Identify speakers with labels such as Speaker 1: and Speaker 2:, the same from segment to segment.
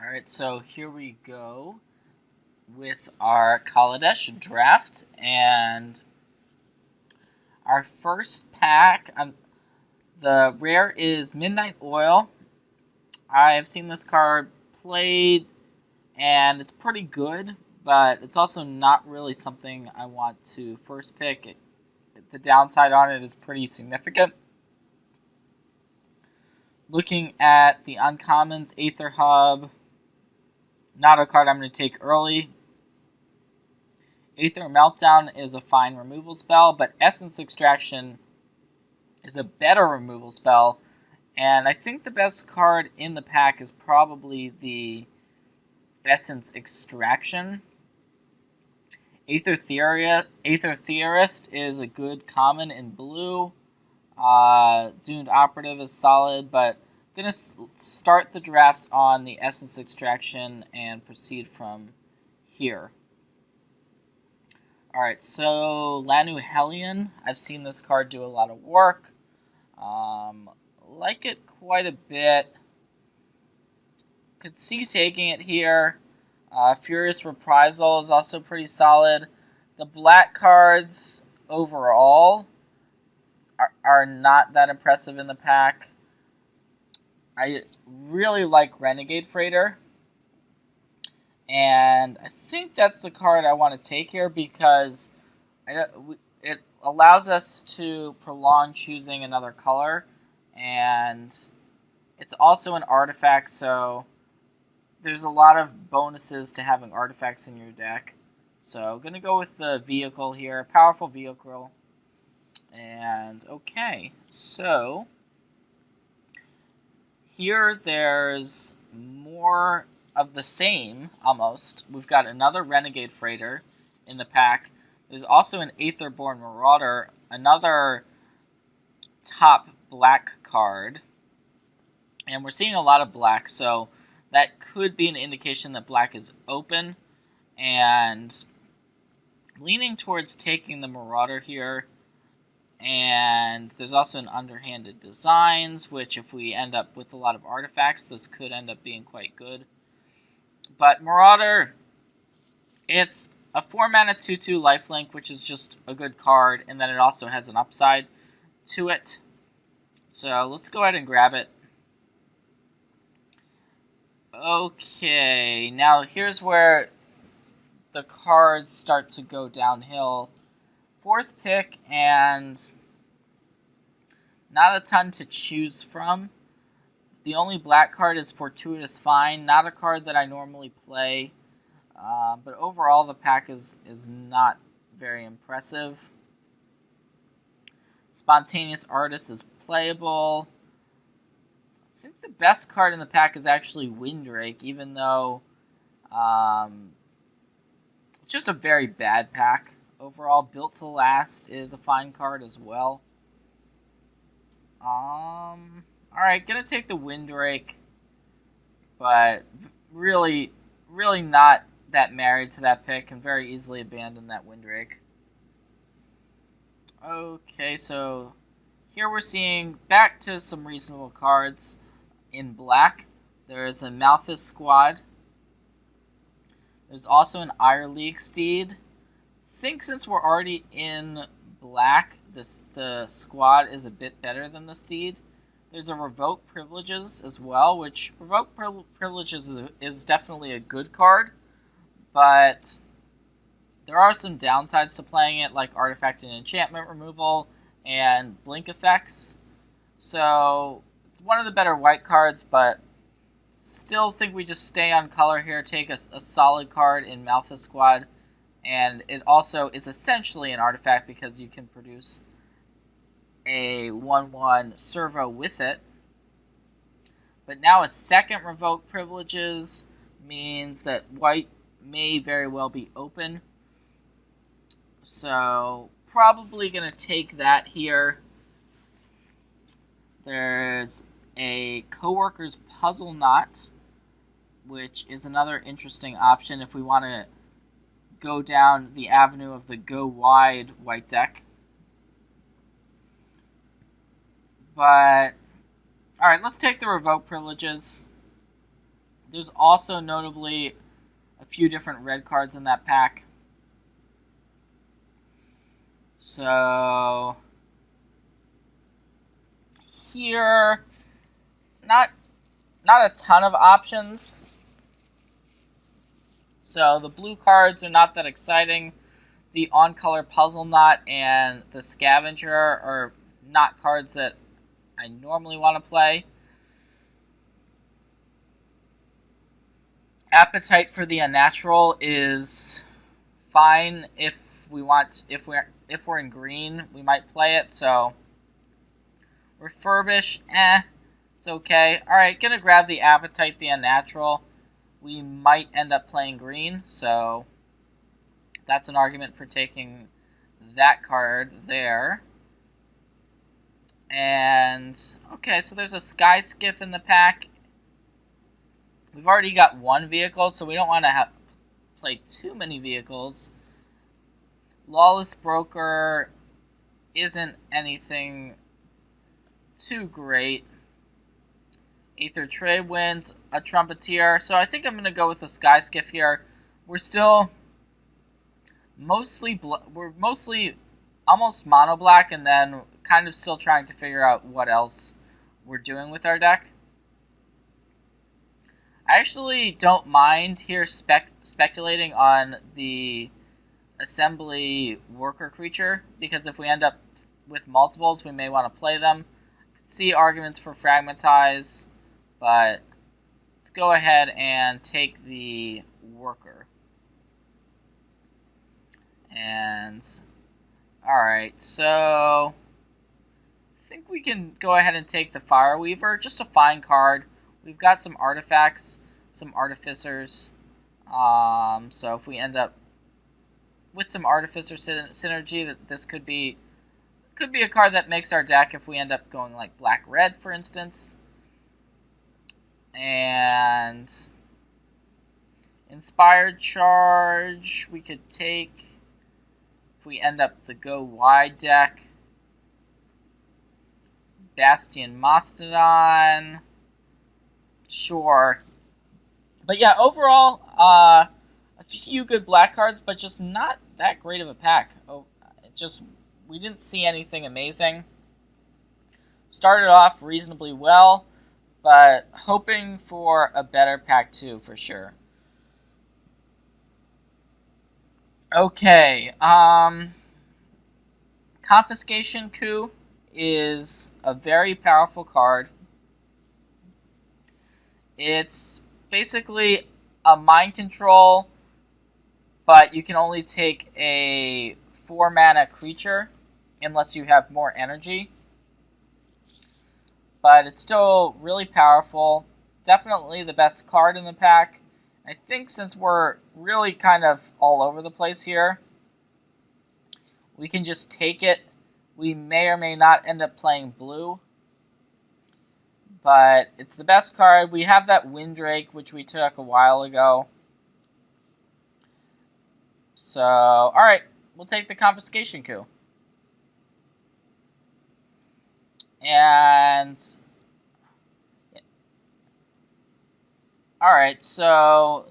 Speaker 1: Alright, so here we go with our Kaladesh draft, and our first pack, the rare is Midnight Oil. I have seen this card played, and it's pretty good, but it's also not really something I want to first pick. The downside on it is pretty significant. Looking at the uncommons, Aether Hub, not a card I'm going to take early. Aether Meltdown is a fine removal spell, but Essence Extraction is a better removal spell, and I think the best card in the pack is probably the Essence Extraction. Aether Theorist is a good common in blue. Doomed Operative is solid, but I'm going to start the draft on the Essence Extraction and proceed from here. Alright, so Lanu Hellion. I've seen this card do a lot of work. Like it quite a bit. Could see taking it here. Furious Reprisal is also pretty solid. The black cards overall are not that impressive in the pack. I really like Renegade Freighter, and I think that's the card I want to take here because it allows us to prolong choosing another color, and it's also an artifact, so there's a lot of bonuses to having artifacts in your deck. So I'm going to go with the vehicle here, powerful vehicle. And okay, so here there's more of the same, almost. We've got another Renegade Freighter in the pack. There's also an Aetherborn Marauder, another top black card. And we're seeing a lot of black, so that could be an indication that black is open. And leaning towards taking the Marauder here. And there's also an Underhanded Designs, which if we end up with a lot of artifacts, this could end up being quite good. But Marauder, it's a 4-mana 2/2 lifelink, which is just a good card, and then it also has an upside to it. So let's go ahead and grab it. Okay, now here's where the cards start to go downhill. Fourth pick, and not a ton to choose from. The only black card is Fortuitous Find, not a card that I normally play, but overall the pack is not very impressive. Spontaneous Artist is playable. I think the best card in the pack is actually Windrake, even though it's just a very bad pack. Overall, Built to Last is a fine card as well. Alright, gonna take the Windrake, but really not that married to that pick, and very easily abandon that Windrake. Okay, so here we're seeing back to some reasonable cards in black. There's a Malthus Squad. There's also an Ire League Steed. I think since we're already in black, the squad is a bit better than the steed. There's a Revoke Privileges as well, which Revoke Privileges is definitely a good card, but there are some downsides to playing it, like artifact and enchantment removal and blink effects. So it's one of the better white cards, but still think we just stay on color here, take a solid card in Malthus Squad. And it also is essentially an artifact because you can produce a 1/1 servo with it. But now a second Revoke Privileges means that white may very well be open. So probably going to take that here. There's a Coworker's Puzzle Knot, which is another interesting option if we want to go down the avenue of the go wide white deck. But alright, let's take the Revoke Privileges. There's also notably a few different red cards in that pack. So here, not a ton of options. So the blue cards are not that exciting. The on-color Puzzle Knot and the Scavenger are not cards that I normally want to play. Appetite for the Unnatural is fine if we're in green, we might play it. So Refurbish, it's okay. All right, gonna grab the Appetite the Unnatural. We might end up playing green, so that's an argument for taking that card there. And, okay, so there's a Sky Skiff in the pack. We've already got one vehicle, so we don't want to play too many vehicles. Lawless Broker isn't anything too great. Aether Trade Winds, a Trumpeteer. So I think I'm going to go with the Sky Skiff here. We're still mostly almost mono black, and then kind of still trying to figure out what else we're doing with our deck. I actually don't mind here speculating on the Assembly Worker creature, because if we end up with multiples, we may want to play them. I could see arguments for Fragmentize, but let's go ahead and take the Worker. And, alright, so I think we can go ahead and take the Fireweaver, just a fine card. We've got some artifacts, some artificers, so if we end up with some artificer synergy, that this could be a card that makes our deck if we end up going like black-red, for instance. And Inspired Charge we could take if we end up the Go Wide deck. Bastion Mastodon. Sure. But yeah, overall, a few good black cards, but just not that great of a pack. We didn't see anything amazing. Started off reasonably well, but hoping for a better pack 2 for sure. Okay, Confiscation Coup is a very powerful card. It's basically a mind control, but you can only take a 4-mana creature unless you have more energy. But it's still really powerful. Definitely the best card in the pack. I think since we're really kind of all over the place here, we can just take it. We may or may not end up playing blue, but it's the best card. We have that Windrake, which we took a while ago. So, alright, we'll take the Confiscation Coup. And, alright, so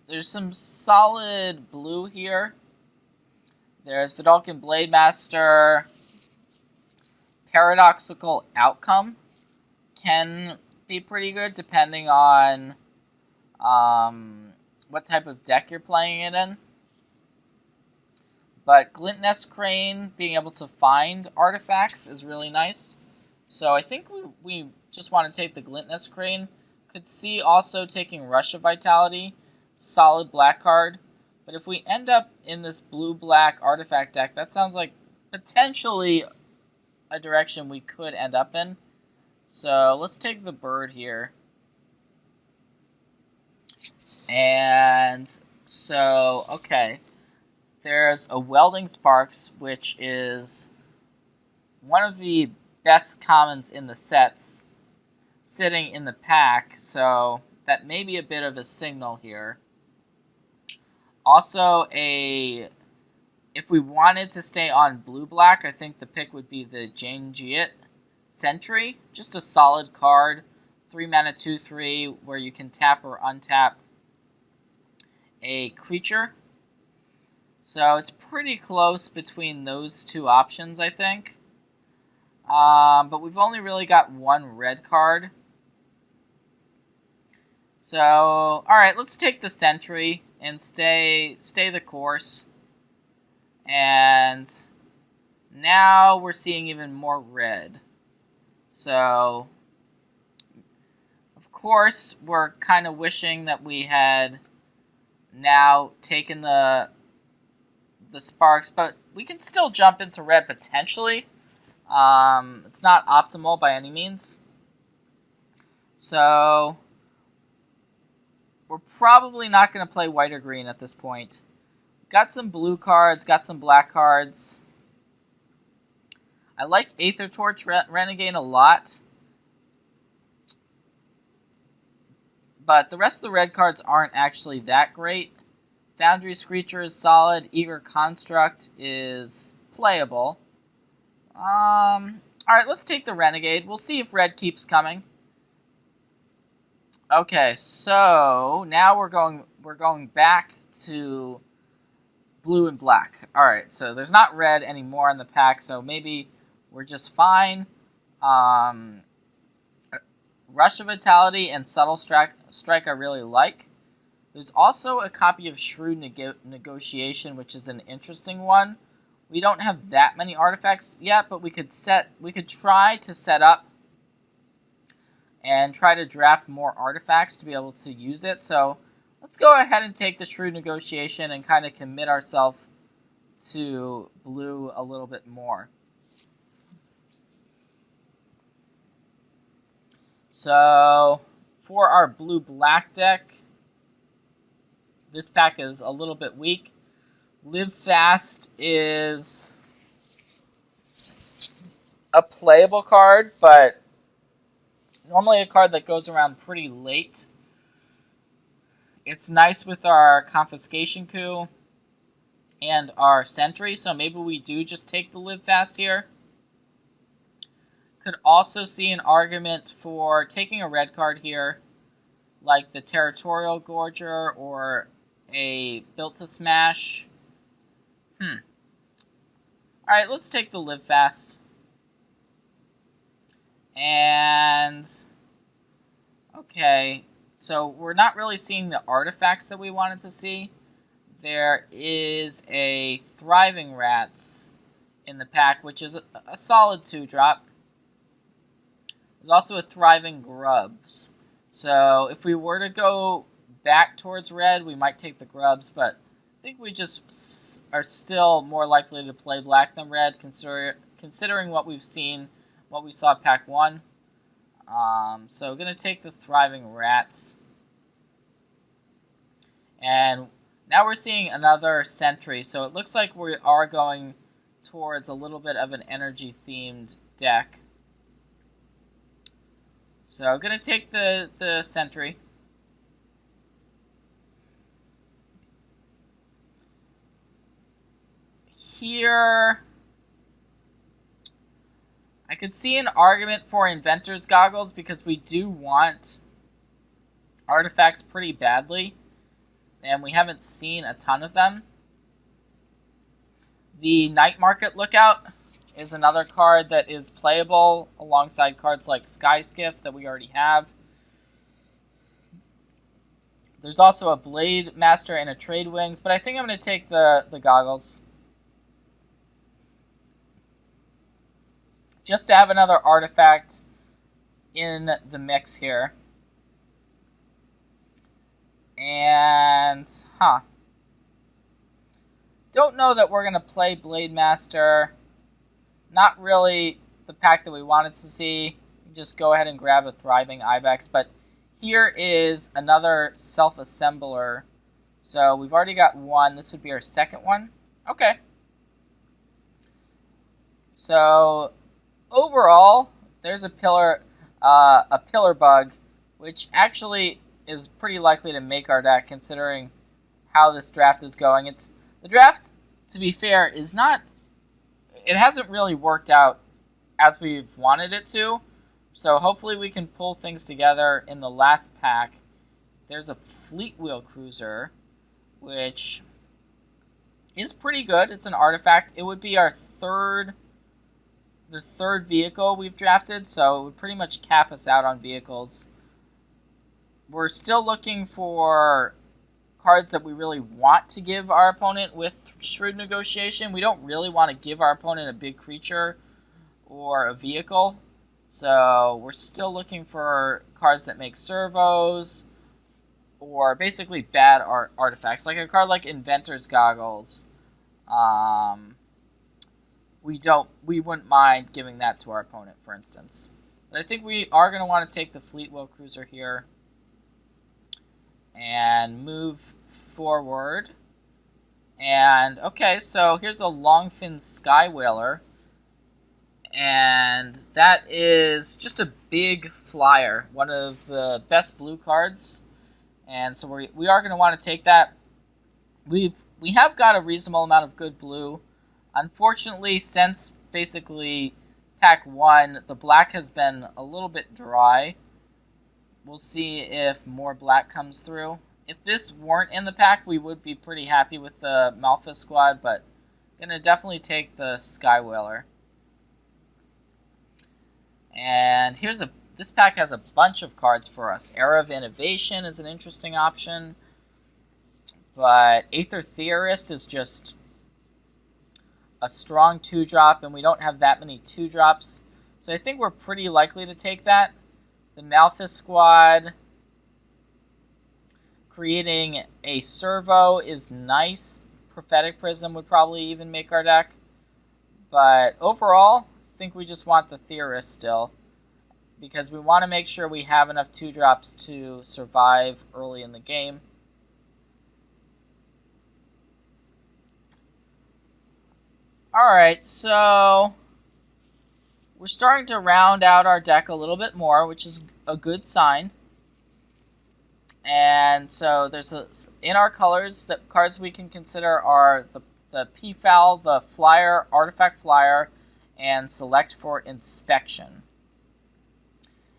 Speaker 1: there's some solid blue here. There's Vidalcan Blademaster. Paradoxical Outcome can be pretty good depending on what type of deck you're playing it in. But Glintnest Crane, being able to find artifacts is really nice. So I think we just want to take the Glintnest Crane. Could see also taking Rush of Vitality, solid black card. But if we end up in this blue-black artifact deck, that sounds like potentially a direction we could end up in. So let's take the bird here. And so, okay. There's a Welding Sparks, which is one of the best commons in the sets, sitting in the pack, so that may be a bit of a signal here. Also, if we wanted to stay on blue-black, I think the pick would be the Jane Jiet Sentry. Just a solid card. 3 mana 2/3 where you can tap or untap a creature. So it's pretty close between those two options, I think. But we've only really got one red card. So, alright, let's take the Sentry and stay the course. And now we're seeing even more red. So, of course, we're kind of wishing that we had now taken the sparks, but we can still jump into red potentially. It's not optimal by any means. So, we're probably not going to play white or green at this point. Got some blue cards, got some black cards. I like Aether Torch Renegade a lot. But the rest of the red cards aren't actually that great. Foundry Screecher is solid. Eager Construct is playable. Alright, let's take the Renegade. We'll see if red keeps coming. Okay, so now we're going back to blue and black. Alright, so there's not red anymore in the pack, so maybe we're just fine. Rush of Vitality and Subtle Strike I really like. There's also a copy of Shrewd Negotiation, which is an interesting one. We don't have that many artifacts yet, but we could try to set up and try to draft more artifacts to be able to use it. So let's go ahead and take the Shrewd Negotiation and kind of commit ourselves to blue a little bit more. So for our blue-black deck, this pack is a little bit weak. Live Fast is a playable card, but normally a card that goes around pretty late. It's nice with our Confiscation Coup and our Sentry, so maybe we do just take the Live Fast here. Could also see an argument for taking a red card here, like the Territorial Gorger or a Built to Smash. Alright, let's take the Live Fast. And okay, so we're not really seeing the artifacts that we wanted to see. There is a Thriving Rats in the pack, which is a solid 2-drop. There's also a Thriving Grubs. So if we were to go back towards red, we might take the Grubs, but I think we just are still more likely to play black than red, considering what we've seen, what we saw pack 1. So going to take the Thriving Rats. And now we're seeing another Sentry, so it looks like we are going towards a little bit of an energy-themed deck. So I'm going to take the Sentry. Here, I could see an argument for Inventor's Goggles because we do want artifacts pretty badly, and we haven't seen a ton of them. The Night Market Lookout is another card that is playable alongside cards like Sky Skiff that we already have. There's also a Blade Master and a Trade Wings, but I think I'm going to take the Goggles. Just to have another artifact in the mix here. And, don't know that we're going to play Blade Master. Not really the pack that we wanted to see. Just go ahead and grab a Thriving Ibex. But here is another Self-Assembler. So we've already got one. This would be our second one. Okay. So overall, there's a pillar bug, which actually is pretty likely to make our deck, considering how this draft is going. The draft, to be fair, it hasn't really worked out as we've wanted it to, So hopefully we can pull things together in the last pack. There's a Fleet Wheel Cruiser, which is pretty good. It's an artifact. It would be the third vehicle we've drafted, so it would pretty much cap us out on vehicles. We're still looking for cards that we really want to give our opponent with Shrewd Negotiation. We don't really want to give our opponent a big creature or a vehicle. So we're still looking for cards that make servos or basically bad artifacts. Like a card like Inventor's Goggles. We wouldn't mind giving that to our opponent, for instance. But I think we are going to want to take the Fleet Wheel Cruiser here and move forward. And, okay, so here's a Longfin Sky Whaler. And that is just a big flyer, one of the best blue cards. And so we are going to want to take that. We have got a reasonable amount of good blue. Unfortunately, since basically pack 1, the black has been a little bit dry. We'll see if more black comes through. If this weren't in the pack, we would be pretty happy with the Malphus squad, but I'm going to definitely take the Sky Whaler. And this pack has a bunch of cards for us. Era of Innovation is an interesting option, but Aether Theorist is just a strong 2-drop, and we don't have that many 2-drops. So I think we're pretty likely to take that. The Malphus squad creating a servo is nice. Prophetic Prism would probably even make our deck. But overall, I think we just want the Theorist still, because we want to make sure we have enough 2-drops to survive early in the game. Alright, so we're starting to round out our deck a little bit more, which is a good sign. And so there's in our colors, the cards we can consider are the P-Foul, the Flyer, Artifact Flyer, and Select for Inspection.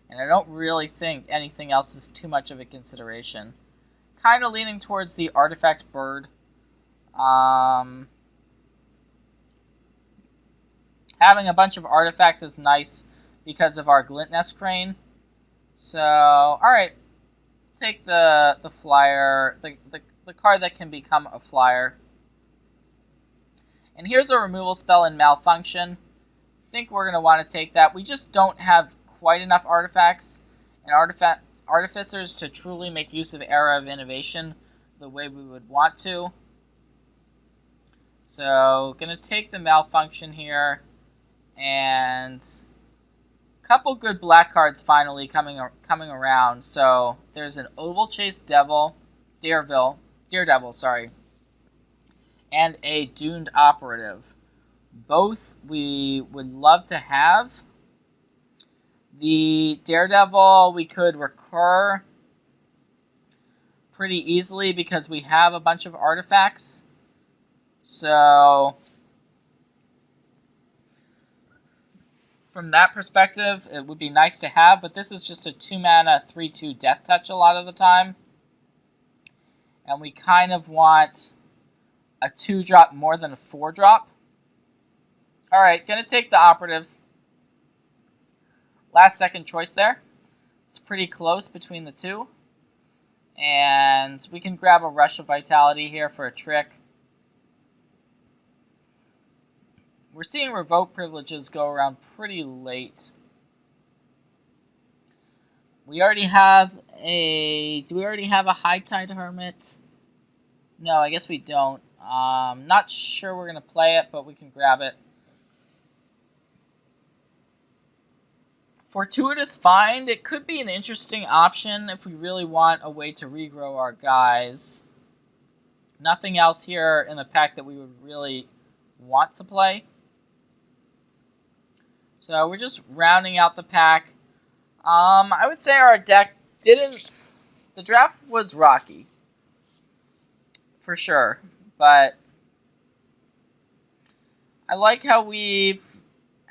Speaker 1: And I don't really think anything else is too much of a consideration. Kind of leaning towards the Artifact Bird. Having a bunch of artifacts is nice because of our Glintnest Crane. So, alright. Take the flyer, the card that can become a flyer. And here's a removal spell in Malfunction. I think we're going to want to take that. We just don't have quite enough artifacts and artificers to truly make use of Era of Innovation the way we would want to. So, going to take the Malfunction here. And a couple good black cards finally coming around. So there's an Oval Chase Daredevil, and a Doomed Operative. Both we would love to have. The Daredevil we could recur pretty easily because we have a bunch of artifacts. So from that perspective, it would be nice to have, but this is just a 2-mana 3/2 Death Touch a lot of the time. And we kind of want a 2-drop more than a 4-drop. Alright, gonna take the Operative. Last second choice there. It's pretty close between the two. And we can grab a Rush of Vitality here for a trick. We're seeing Revoke Privileges go around pretty late. We already have do we already have a High Tide Hermit? No, I guess we don't. Not sure we're going to play it, but we can grab it. Fortuitous Find, it could be an interesting option if we really want a way to regrow our guys. Nothing else here in the pack that we would really want to play. So we're just rounding out the pack. I would say our deck didn't... The draft was rocky. For sure. But I like how we've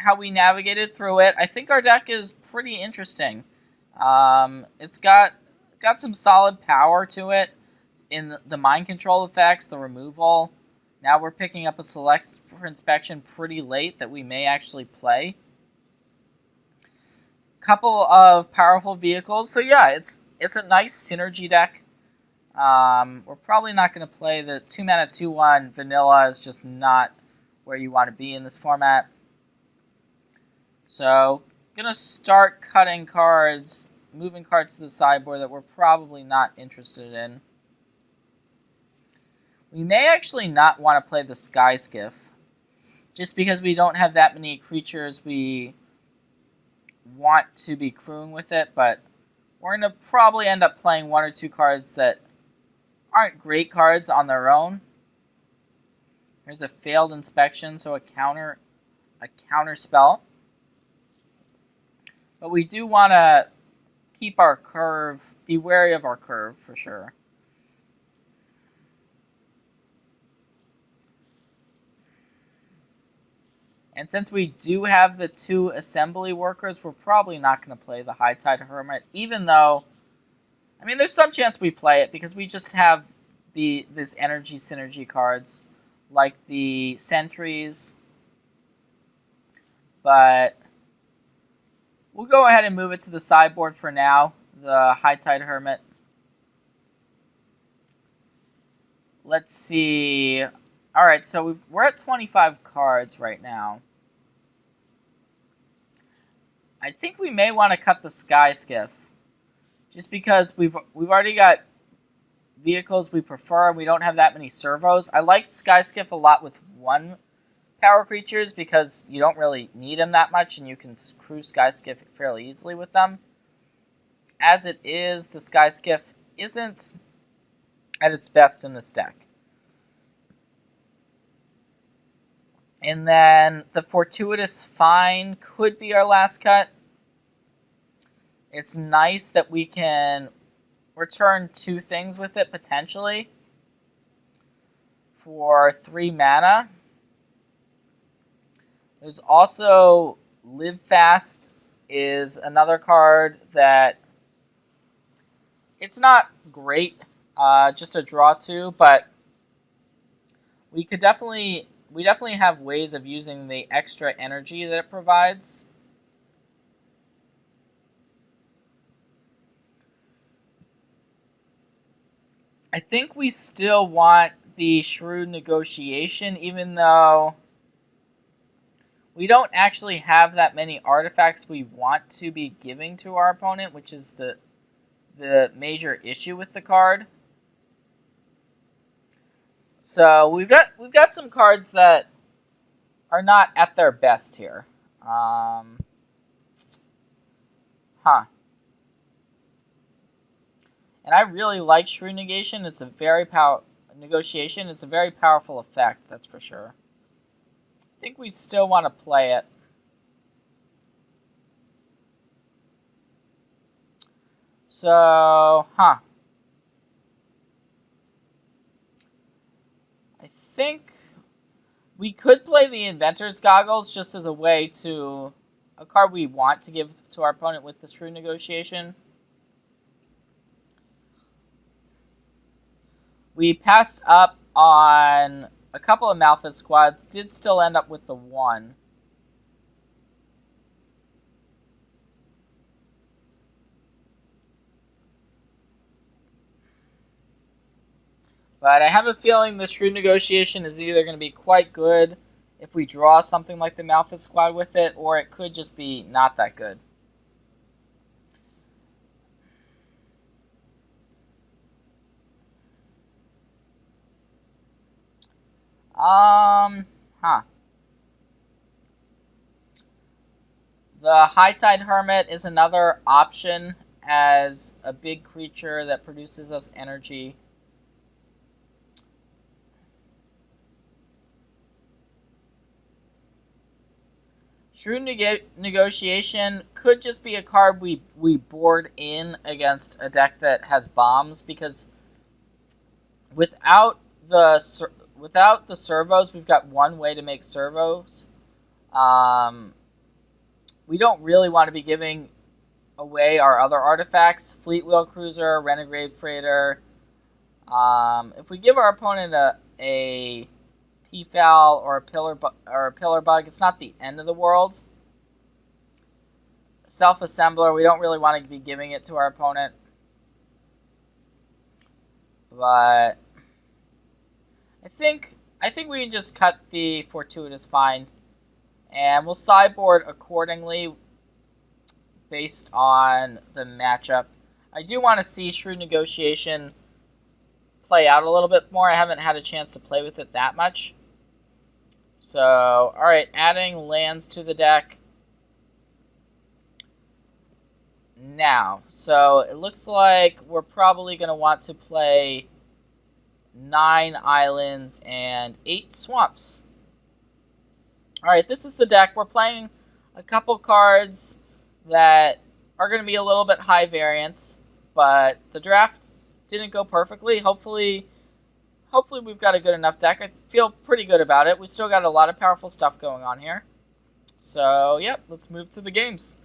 Speaker 1: how we navigated through it. I think our deck is pretty interesting. It's got some solid power to it in the mind control effects, the removal. Now we're picking up a select for inspection pretty late that we may actually play. Couple of powerful vehicles. So yeah, it's a nice synergy deck. We're probably not going to play the 2-mana 2/1 vanilla. Is just not where you want to be in this format. So gonna start cutting cards, moving cards to the sideboard that we're probably not interested in. We may actually not want to play the Sky Skiff, just because we don't have that many creatures we want to be crewing with it, but we're going to probably end up playing 1 or 2 cards that aren't great cards on their own. Here's a failed inspection, so a counter spell. But we do want to keep our curve, be wary of our curve for sure. And since we do have the 2 assembly workers, we're probably not going to play the High Tide Hermit, even though, I mean, there's some chance we play it because we just have this energy synergy cards, like the Sentries. But we'll go ahead and move it to the sideboard for now, the High Tide Hermit. Let's see. Alright, so we're at 25 cards right now. I think we may want to cut the Sky Skiff, just because we've already got vehicles we prefer. We don't have that many servos. I like Sky Skiff a lot with 1 power creatures because you don't really need them that much, and you can crew Sky Skiff fairly easily with them. As it is, the Sky Skiff isn't at its best in this deck. And then the Fortuitous Find could be our last cut. It's nice that we can return 2 things with it, potentially, for 3 mana. There's also Live Fast is another card that it's not great, just a draw 2, but we definitely have ways of using the extra energy that it provides. I think we still want the Shrewd Negotiation, even though we don't actually have that many artifacts we want to be giving to our opponent, which is the major issue with the card. So we've got some cards that are not at their best here. And I really like Shrewd Negation. It's a very negotiation. It's a very powerful effect, that's for sure. I think we still want to play it. So, I think we could play the Inventor's Goggles just as a way to a card we want to give to our opponent with the Shrewd Negotiation. We passed up on a couple of Malthus squads, did still end up with the 1. But I have a feeling the Shrewd Negotiation is either going to be quite good if we draw something like the Malthus squad with it, or it could just be not that good. The High Tide Hermit is another option as a big creature that produces us energy. Shrewd Negotiation could just be a card we board in against a deck that has bombs, because without the servos, we've got 1 way to make servos. we don't really want to be giving away our other artifacts. Fleet Wheel Cruiser, Renegade Freighter. If we give our opponent a P-Foul or a pillar bug, it's not the end of the world. Self-assembler, we don't really want to be giving it to our opponent. But I think we can just cut the Fortuitous Find, and we'll sideboard accordingly based on the matchup. I do want to see Shrewd Negotiation play out a little bit more. I haven't had a chance to play with it that much. So, alright, adding lands to the deck. Now, so it looks like we're probably going to want to play 9 islands and 8 swamps. Alright, this is the deck. We're playing a couple cards that are going to be a little bit high variance, but the draft didn't go perfectly. Hopefully we've got a good enough deck. I feel pretty good about it. We still got a lot of powerful stuff going on here. So, yep, let's move to the games.